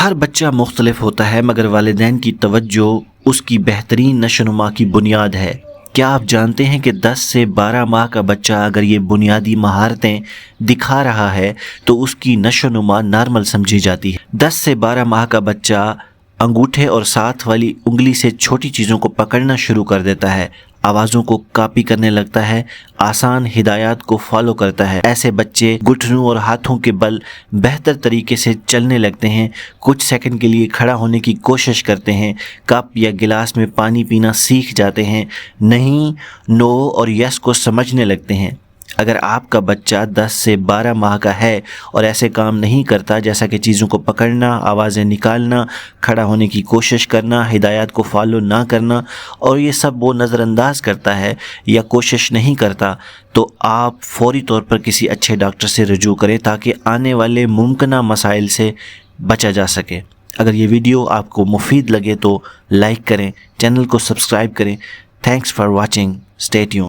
ہر بچہ مختلف ہوتا ہے مگر والدین کی توجہ اس کی بہترین نشوونما کی بنیاد ہے۔ کیا آپ جانتے ہیں کہ 10 سے 12 ماہ کا بچہ اگر یہ بنیادی مہارتیں دکھا رہا ہے تو اس کی نشوونما نارمل سمجھی جاتی ہے۔ 10 سے 12 ماہ کا بچہ انگوٹھے اور ساتھ والی انگلی سے چھوٹی چیزوں کو پکڑنا شروع کر دیتا ہے، آوازوں کو کاپی کرنے لگتا ہے، آسان ہدایات کو فالو کرتا ہے۔ ایسے بچے گھٹنوں اور ہاتھوں کے بل بہتر طریقے سے چلنے لگتے ہیں، کچھ سیکنڈ کے لیے کھڑا ہونے کی کوشش کرتے ہیں، کپ یا گلاس میں پانی پینا سیکھ جاتے ہیں، نہیں، نو اور یس کو سمجھنے لگتے ہیں۔ اگر آپ کا بچہ 10 سے 12 ماہ کا ہے اور ایسے کام نہیں کرتا جیسا کہ چیزوں کو پکڑنا، آوازیں نکالنا، کھڑا ہونے کی کوشش کرنا، ہدایات کو فالو نہ کرنا، اور یہ سب وہ نظر انداز کرتا ہے یا کوشش نہیں کرتا، تو آپ فوری طور پر کسی اچھے ڈاکٹر سے رجوع کریں تاکہ آنے والے ممکنہ مسائل سے بچا جا سکے۔ اگر یہ ویڈیو آپ کو مفید لگے تو لائک کریں، چینل کو سبسکرائب کریں۔ Thanks for watching, stay tune.